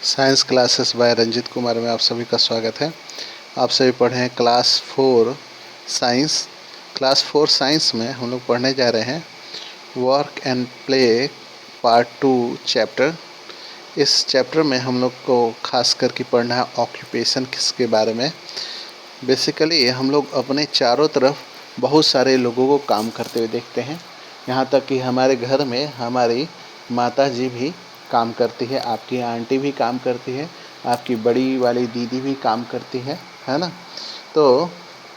Science classes bye Ranjit Kumar में आप सभी का स्वागत है। आप सभी पढ़े हैं क्लास 4 साइंस। क्लास 4 साइंस में हम लोग पढ़ने जा रहे हैं work and play part 2 chapter. इस चैप्टर में हम लोग को खास करके पढ़ना है ऑक्यूपेशन किसके बारे में। बेसिकली हम लोग अपने चारों तरफ बहुत सारे लोगों को काम करते हुए देखते हैं। यहाँ तक कि हमारे घर में हमारी माता जी भी काम करती है, आपकी आंटी भी काम करती है, आपकी बड़ी वाली दीदी भी काम करती है ना। तो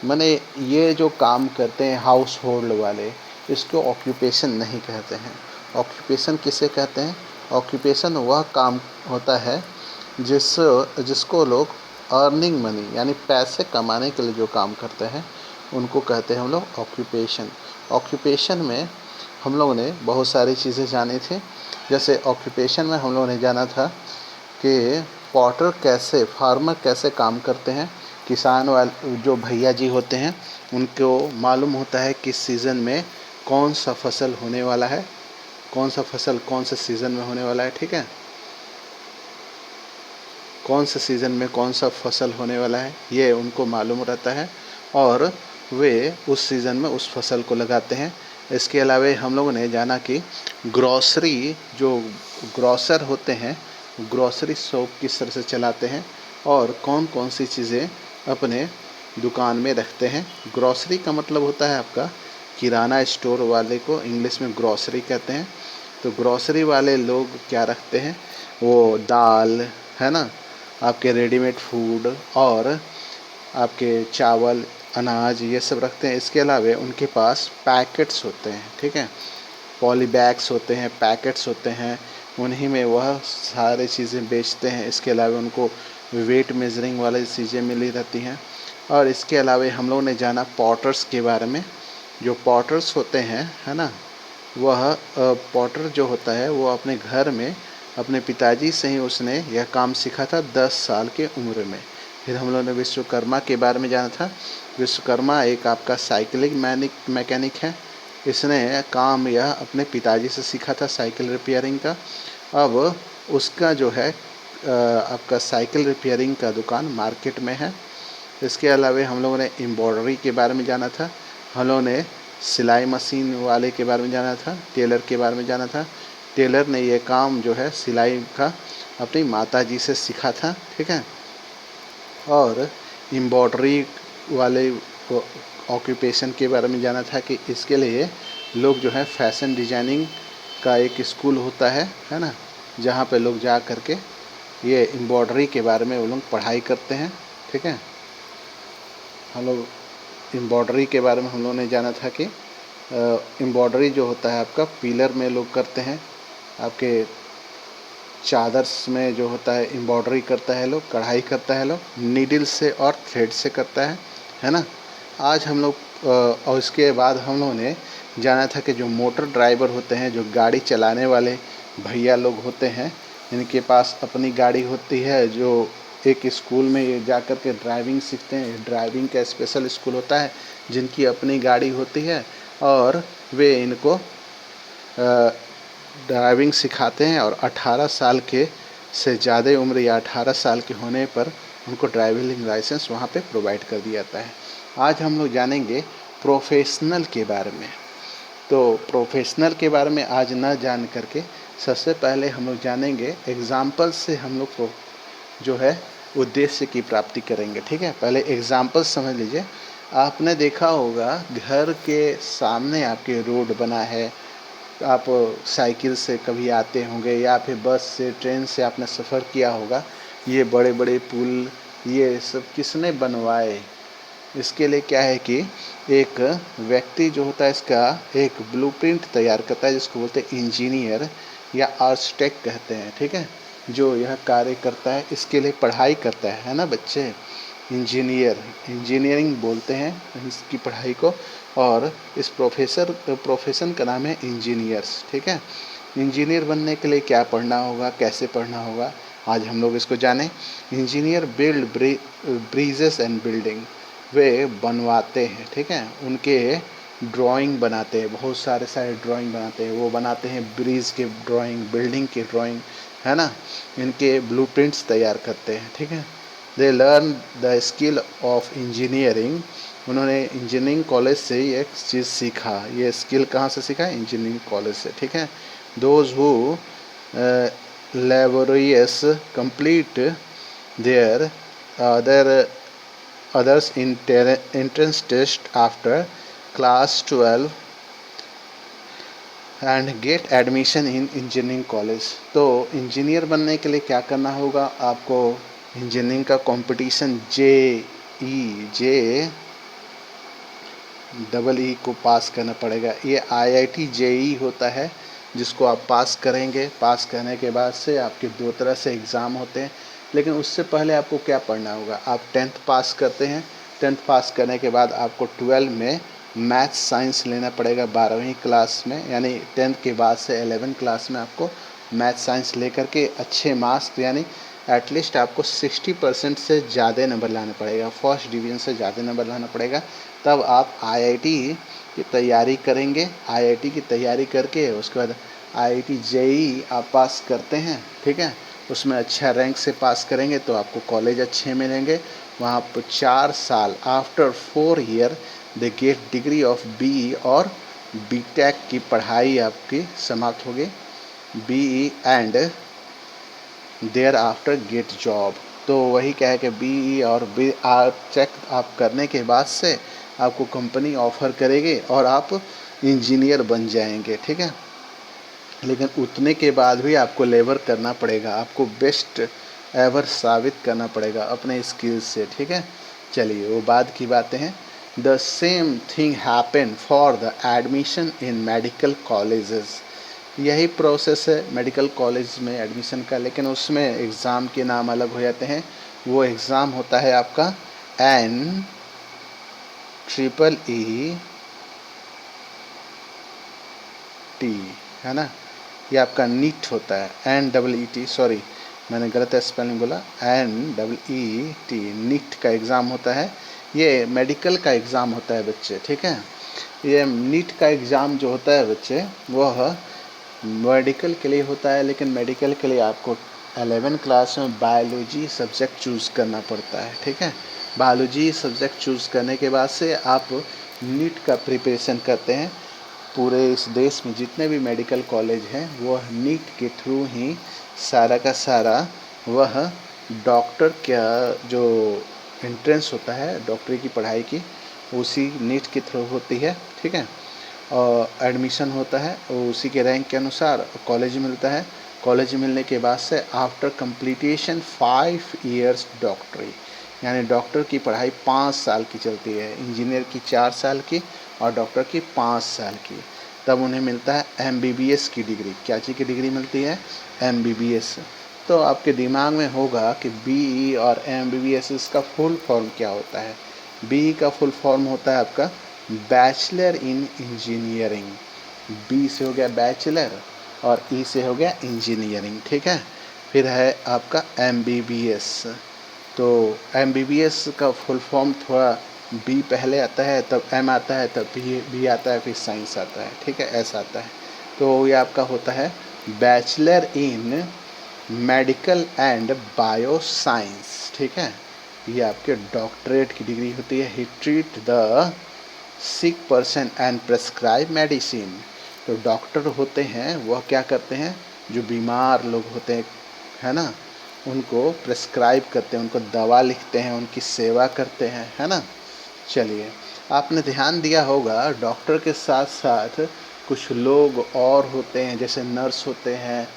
मैंने ये जो काम करते हैं हाउस होल्ड वाले, इसको ऑक्यूपेशन नहीं कहते हैं। ऑक्यूपेशन किसे कहते हैं? ऑक्यूपेशन वह काम होता है जिसको लोग अर्निंग मनी यानी पैसे कमाने के लिए जो काम करते हैं उनको कहते हैं हम लोग ऑक्यूपेशन। ऑक्यूपेशन में हम लोगों ने बहुत सारी चीज़ें जानी थी। जैसे ऑक्यूपेशन में हम लोगों ने जाना था कि फार्मर कैसे काम करते हैं। किसान वाले जो भैया जी होते हैं उनको मालूम होता है किस सीज़न में कौन सा फसल होने वाला है, कौन सा फसल कौन से सीज़न में होने वाला है, ठीक है। कौन से सीज़न में कौन सा फसल होने वाला है ये उनको मालूम रहता है और वे उस सीज़न में उस फसल को लगाते हैं। इसके अलावा हम लोगों ने जाना कि ग्रॉसर होते हैं, ग्रॉसरी शॉप किस तरह से चलाते हैं और कौन कौन सी चीज़ें अपने दुकान में रखते हैं। ग्रॉसरी का मतलब होता है आपका किराना स्टोर वाले को इंग्लिश में ग्रॉसरी कहते हैं। तो ग्रॉसरी वाले लोग क्या रखते हैं, वो दाल है ना, आपके रेडीमेड फूड और आपके चावल अनाज ये सब रखते हैं। इसके अलावा उनके पास पैकेट्स होते हैं, ठीक है, पॉली बैग्स होते हैं, पैकेट्स होते हैं, उन्हीं में वह सारी चीज़ें बेचते हैं। इसके अलावा उनको वेट मेजरिंग वाली चीज़ें मिली रहती हैं। और इसके अलावा हम लोगों ने जाना पॉटर्स के बारे में। जो पॉटर्स होते हैं है ना, वह पॉटर जो होता है वो अपने घर में अपने पिताजी से ही उसने यह काम सीखा था 10 साल के उम्र में। फिर हम लोगों ने विश्वकर्मा के बारे में जाना था। विश्वकर्मा एक आपका साइकिलिंग मैकेनिक है। इसने काम यह अपने पिताजी से सीखा था साइकिल रिपेयरिंग का। अब उसका जो है आपका साइकिल रिपेयरिंग का दुकान मार्केट में है। इसके अलावा हम लोगों ने एम्ब्रॉयडरी के बारे में जाना था। हम लोगों ने सिलाई मशीन वाले के बारे में जाना था, टेलर के बारे में जाना था। टेलर ने ये काम जो है सिलाई का अपनी माता जी से सीखा था, ठीक है। और एम्ब्रॉयडरी वाले ऑक्यूपेशन के बारे में जाना था कि इसके लिए लोग जो है फैशन डिजाइनिंग का एक स्कूल होता है ना, जहाँ पे लोग जा कर के ये एम्ब्रॉयडरी के बारे में वो लोग पढ़ाई करते हैं, ठीक है। हम लोग एम्ब्रॉयडरी के बारे में हम लोगों ने जाना था कि एम्ब्रॉयडरी जो होता है आपका पिलर में लोग करते हैं, आपके चादर्स में जो होता है एम्ब्रॉयडरी करता है लोग, कढ़ाई करता है लोग, नीडल से और थ्रेड से करता है ना। आज हम लोग और इसके बाद हम लोगों ने जाना था कि जो मोटर ड्राइवर होते हैं, जो गाड़ी चलाने वाले भैया लोग होते हैं, इनके पास अपनी गाड़ी होती है, जो एक स्कूल में जा कर के ड्राइविंग सीखते हैं। ड्राइविंग का स्पेशल स्कूल होता है जिनकी अपनी गाड़ी होती है और वे इनको ड्राइविंग सिखाते हैं और 18 साल के से ज़्यादा उम्र या 18 साल के होने पर उनको ड्राइविंग लाइसेंस वहाँ पे प्रोवाइड कर दिया जाता है। आज हम लोग जानेंगे प्रोफेशनल के बारे में। तो प्रोफेशनल के बारे में आज न जान करके सबसे पहले हम लोग जानेंगे एग्ज़ाम्पल से हम लोग को जो है उद्देश्य की प्राप्ति करेंगे, ठीक है। पहले एग्ज़ाम्पल समझ लीजिए। आपने देखा होगा घर के सामने आपके रोड बना है, आप साइकिल से कभी आते होंगे या फिर बस से ट्रेन से आपने सफ़र किया होगा। ये बड़े बड़े पुल ये सब किसने बनवाए? इसके लिए क्या है कि एक व्यक्ति जो होता है इसका एक ब्लूप्रिंट तैयार करता है, जिसको बोलते हैं इंजीनियर या आर्किटेक्ट कहते हैं, ठीक है। जो यह कार्य करता है इसके लिए पढ़ाई करता है ना बच्चे। इंजीनियरिंग बोलते हैं इसकी पढ़ाई को और इस प्रोफेशन का नाम है इंजीनियर्स, ठीक है। इंजीनियर बनने के लिए क्या पढ़ना होगा, कैसे पढ़ना होगा, आज हम लोग इसको जानें। Engineer build bridges and building, वे बनवाते हैं, ठीक है। उनके ड्राइंग बनाते हैं, बहुत सारे ड्राइंग बनाते हैं। वो बनाते हैं ब्रिज के ड्राइंग, बिल्डिंग के ड्राइंग, है ना, इनके ब्लूप्रिंट्स तैयार करते हैं, ठीक है। They learn the skill of engineering, उन्होंने इंजीनियरिंग कॉलेज से ही एक चीज़ सीखा। ये स्किल कहाँ से सीखा? इंजीनियरिंग कॉलेज से, ठीक है। Those who laborious complete their others entrance test after class 12 and get admission in engineering college. तो इंजीनियर बनने के लिए क्या करना होगा आपको? इंजीनियरिंग का कंपटीशन जे डबल ई को पास करना पड़ेगा। ये IIT JEE होता है जिसको आप पास करेंगे। पास करने के बाद से आपके 2 तरह से एग्ज़ाम होते हैं, लेकिन उससे पहले आपको क्या पढ़ना होगा? आप 10th पास करते हैं, 10th पास करने के बाद आपको 12 में मैथ्स साइंस लेना पड़ेगा 12वीं क्लास में, यानी 10th के बाद से 11th क्लास में आपको मैथ्स साइंस लेकर के अच्छे मार्क्स, यानी एटलीस्ट आपको 60% से ज़्यादा नंबर लाना पड़ेगा, फर्स्ट डिवीज़न से ज़्यादा नंबर लाना पड़ेगा। तब आप IIT की तैयारी करेंगे। IIT की तैयारी करके उसके बाद IIT JEE आप पास करते हैं, ठीक है। उसमें अच्छा रैंक से पास करेंगे तो आपको कॉलेज अच्छे मिलेंगे। वहाँ पर 4 साल after 4 year they get degree of BE और BTech की पढ़ाई आपकी समाप्त होगी। BE and thereafter get job. तो वही क्या है कि BE और BTech आप करने के बाद से आपको कंपनी ऑफ़र करेगी और आप इंजीनियर बन जाएंगे, ठीक है। लेकिन उतने के बाद भी आपको लेबर करना पड़ेगा, आपको बेस्ट एवर साबित करना पड़ेगा अपने स्किल्स से, ठीक है। चलिए वो बाद की बातें हैं। The same thing happen for the admission in medical colleges. यही प्रोसेस है मेडिकल कॉलेज में एडमिशन का, लेकिन उसमें एग्ज़ाम के नाम अलग हो जाते हैं। वो एग्ज़ाम होता है आपका NEET, है ना। ये आपका नीट होता है, NEET, सॉरी मैंने गलत स्पेलिंग बोला, NEET नीट का एग्ज़ाम होता है। ये मेडिकल का एग्ज़ाम होता है बच्चे, ठीक है। ये नीट का एग्ज़ाम जो होता है बच्चे, वह मेडिकल के लिए होता है, लेकिन मेडिकल के लिए आपको 11 क्लास में बायोलॉजी सब्जेक्ट चूज़ करना पड़ता है, ठीक है। बायोलॉजी सब्जेक्ट चूज़ करने के बाद से आप नीट का प्रिपरेशन करते हैं। पूरे इस देश में जितने भी मेडिकल कॉलेज हैं वह नीट के थ्रू ही सारा का सारा वह डॉक्टर का जो एंट्रेंस होता है डॉक्टरी की पढ़ाई की, उसी नीट के थ्रू होती है, ठीक है। और एडमिशन होता है और उसी के रैंक के अनुसार कॉलेज मिलता है। कॉलेज मिलने के बाद से आफ्टर कंप्लीटेशन 5 इयर्स डॉक्टरी, यानी डॉक्टर की पढ़ाई 5 साल की चलती है, इंजीनियर की 4 साल की और डॉक्टर की 5 साल की। तब उन्हें मिलता है MBBS की डिग्री। क्या चीज़ की डिग्री मिलती है? MBBS। तो आपके दिमाग में होगा कि BE और MBBS इसका फुल फॉर्म क्या होता है? BE का फुल फॉर्म होता है आपका बैचलर इन इंजीनियरिंग। B से हो गया बैचलर और E से हो गया इंजीनियरिंग, ठीक है। फिर है आपका MBBS। तो MBBS का फुल फॉर्म थोड़ा B पहले आता है, तब M आता है, तब B आता है, फिर साइंस आता है, ठीक है, ऐसा आता है। तो ये आपका होता है bachelor in medical and bio science, ठीक है। ये आपके डॉक्टरेट की डिग्री होती है। He treat the sick person and prescribe medicine. तो डॉक्टर होते हैं वह क्या करते हैं? जो बीमार लोग होते हैं, है ना, उनको प्रेस्क्राइब करते हैं, उनको दवा लिखते हैं, उनकी सेवा करते हैं, है ना। चलिए, आपने ध्यान दिया होगा डॉक्टर के साथ साथ कुछ लोग और होते हैं, जैसे नर्स होते हैं,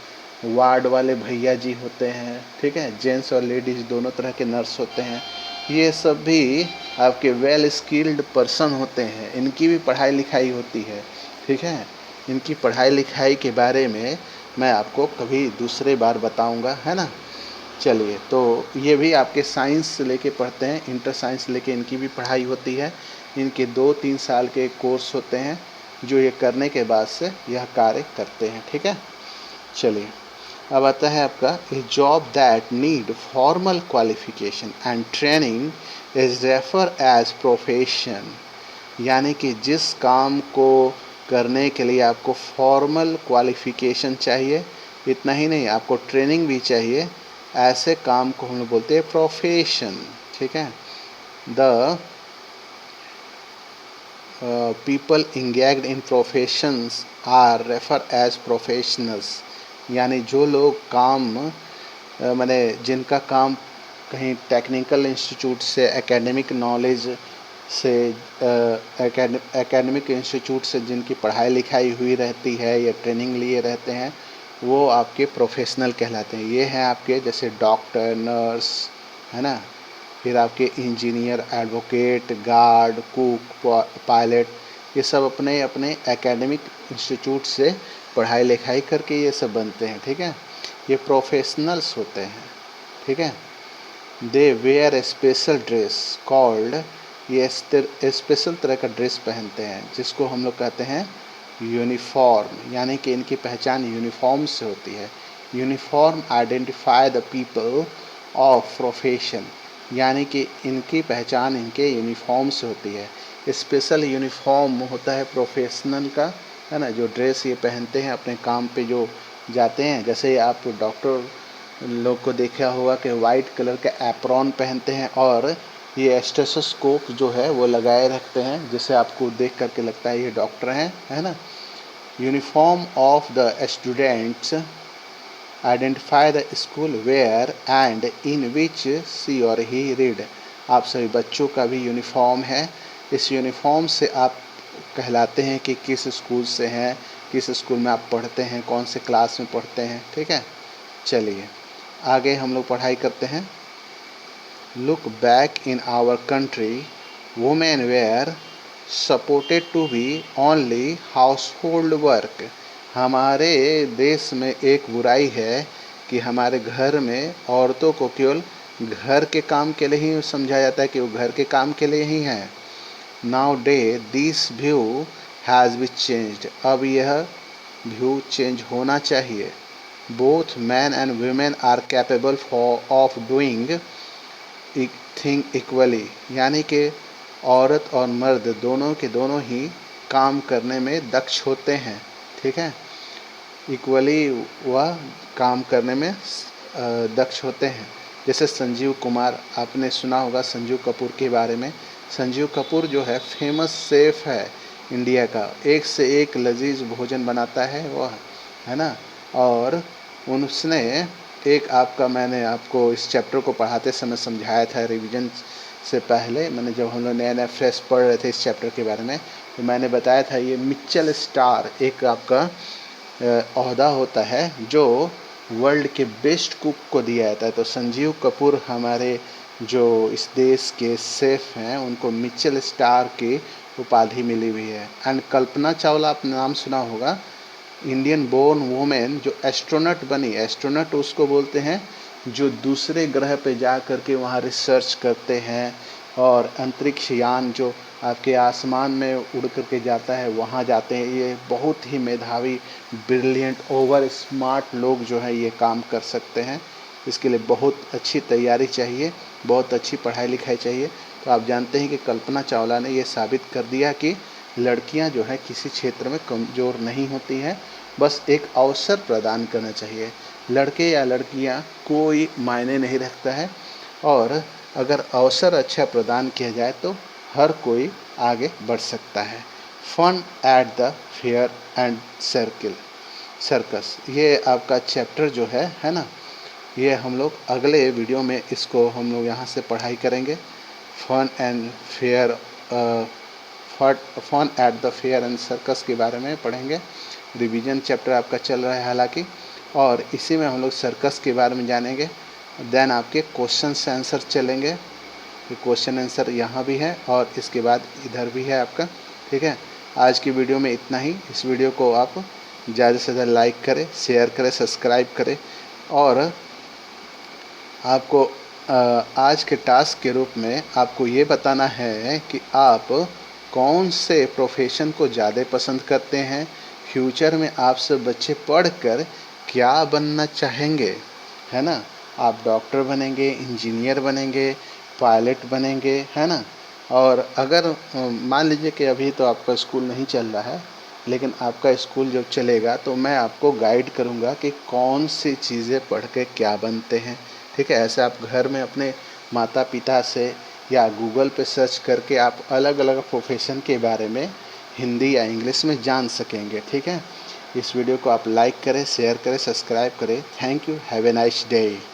वार्ड वाले भैया जी होते हैं, ठीक है, जेंट्स और लेडीज़ दोनों तरह के नर्स होते हैं। ये सब भी आपके वेल स्किल्ड पर्सन होते हैं, इनकी भी पढ़ाई लिखाई होती है, ठीक है। इनकी पढ़ाई लिखाई के बारे में मैं आपको कभी दूसरे बार बताऊंगा, है ना। चलिए, तो ये भी आपके साइंस से लेके पढ़ते हैं, इंटर साइंस लेके इनकी भी पढ़ाई होती है। इनके 2-3 साल के कोर्स होते हैं जो ये करने के बाद से यह कार्य करते हैं, ठीक है। चलिए, अब आता है आपका a job that need formal qualification and training is refer as profession. यानी कि जिस काम को करने के लिए आपको फॉर्मल क्वालिफिकेशन चाहिए, इतना ही नहीं आपको ट्रेनिंग भी चाहिए, ऐसे काम को हम लोग बोलते हैं प्रोफेशन। ठीक है। The people engaged in professions are refer as professionals. यानी जो लोग काम माने जिनका काम कहीं टेक्निकल इंस्टीट्यूट से, एकेडमिक नॉलेज से, एकेडमिक इंस्टीट्यूट से जिनकी पढ़ाई लिखाई हुई रहती है या ट्रेनिंग लिए रहते हैं, वो आपके प्रोफेशनल कहलाते हैं। ये हैं आपके जैसे डॉक्टर, नर्स, है ना, फिर आपके engineer, advocate, guard, cook, pilot, ये सब अपने अपने एकेडमिक इंस्टीट्यूट से पढ़ाई लिखाई करके ये सब बनते हैं। ठीक है, ये प्रोफेशनल्स होते हैं। ठीक है। They wear a special dress called, ये स्पेशल तरह का ड्रेस पहनते हैं जिसको हम लोग कहते हैं यूनिफॉर्म। यानी कि इनकी पहचान यूनिफॉर्म से होती है। Uniform identify the people of profession, यानी कि इनकी पहचान इनके यूनिफॉर्म से होती है। स्पेशल यूनिफॉर्म होता है प्रोफेशनल का, है ना, जो ड्रेस ये पहनते हैं अपने काम पे जो जाते हैं। जैसे आप डॉक्टर लोग को देखा होगा कि वाइट कलर का एप्रॉन पहनते हैं और ये स्टेथोस्कोप जो है वो लगाए रखते हैं, जिससे आपको देख करके लगता है ये डॉक्टर हैं, है ना। Uniform of the students identify the school where and in which she और ही रीड। आप सभी बच्चों का भी यूनिफॉर्म है। इस यूनिफॉर्म से आप कहलाते हैं कि किस स्कूल से हैं, किस स्कूल में आप पढ़ते हैं, कौन से क्लास में पढ़ते हैं। ठीक है, चलिए आगे हम लोग पढ़ाई करते हैं। Look back in our country, women were supported to be only household work. हमारे देश में एक बुराई है कि हमारे घर में औरतों को केवल घर के काम के लिए ही समझा जाता है कि वो घर के काम के लिए ही हैं। Now day this view has been changed. अब यह व्यू चेंज होना चाहिए। Both man and women are capable of doing thing equally, यानी कि औरत और मर्द दोनों के दोनों ही काम करने में दक्ष होते हैं। ठीक है, इक्वली वह काम करने में दक्ष होते हैं। जैसे संजीव कुमार, आपने सुना होगा संजीव कपूर के बारे में। संजीव कपूर जो है फेमस शेफ़ है इंडिया का, एक से एक लजीज भोजन बनाता है वह, है ना। और उसने एक आपका, मैंने आपको इस चैप्टर को पढ़ाते समय समझाया था रिवीजन से पहले, मैंने जब हम लोग नया नया फ्रेश पढ़ रहे थे इस चैप्टर के बारे में, तो मैंने बताया था ये मिचेल स्टार एक आपका ओहदा होता है जो वर्ल्ड के बेस्ट कुक को दिया जाता है। तो संजीव कपूर हमारे जो इस देश के शेफ़ हैं उनको मिचेल स्टार की उपाधि मिली हुई है। एंड कल्पना चावला, आपने नाम सुना होगा, इंडियन बोर्न वुमेन जो एस्ट्रोनॉट बनी। एस्ट्रोनॉट उसको बोलते हैं जो दूसरे ग्रह पे जा कर के वहाँ रिसर्च करते हैं, और अंतरिक्ष यान जो आपके आसमान में उड़ करके जाता है वहाँ जाते हैं। ये बहुत ही मेधावी, ब्रिलियंट, ओवर स्मार्ट लोग जो हैं ये काम कर सकते हैं। इसके लिए बहुत अच्छी तैयारी चाहिए, बहुत अच्छी पढ़ाई लिखाई चाहिए। तो आप जानते हैं कि कल्पना चावला ने ये साबित कर दिया कि लड़कियां जो है किसी क्षेत्र में कमज़ोर नहीं होती हैं, बस एक अवसर प्रदान करना चाहिए। लड़के या लड़कियां कोई मायने नहीं रखता है, और अगर अवसर अच्छा प्रदान किया जाए तो हर कोई आगे बढ़ सकता है। Fun at the fair and circus, ये आपका चैप्टर जो है ना, ये हम लोग अगले वीडियो में इसको हम लोग यहाँ से पढ़ाई करेंगे। Fun and fair fun at the fair and circus के बारे में पढ़ेंगे। रिवीजन चैप्टर आपका चल रहा है हालांकि, और इसी में हम लोग सर्कस के बारे में जानेंगे। देन आपके क्वेश्चन से आंसर चलेंगे। क्वेश्चन आंसर यहाँ भी है और इसके बाद इधर भी है आपका। ठीक है, आज की वीडियो में इतना ही। इस वीडियो को आप ज़्यादा से ज़्यादा लाइक करें, शेयर करें, सब्सक्राइब करें, और आपको आज के टास्क के रूप में आपको ये बताना है कि आप कौन से प्रोफेशन को ज़्यादा पसंद करते हैं। फ्यूचर में आप सब बच्चे पढ़कर क्या बनना चाहेंगे, है ना। आप डॉक्टर बनेंगे, इंजीनियर बनेंगे, पायलट बनेंगे, है ना, और अगर मान लीजिए कि अभी तो आपका स्कूल नहीं चल रहा है, लेकिन आपका स्कूल जब चलेगा तो मैं आपको गाइड करूँगा कि कौन सी चीज़ें पढ़ के क्या बनते हैं। ठीक है, ऐसे आप घर में अपने माता पिता से या गूगल पे सर्च करके आप अलग अलग प्रोफेशन के बारे में हिंदी या इंग्लिश में जान सकेंगे। ठीक है, इस वीडियो को आप लाइक करें, शेयर करें, सब्सक्राइब करें। Thank you, have a nice day.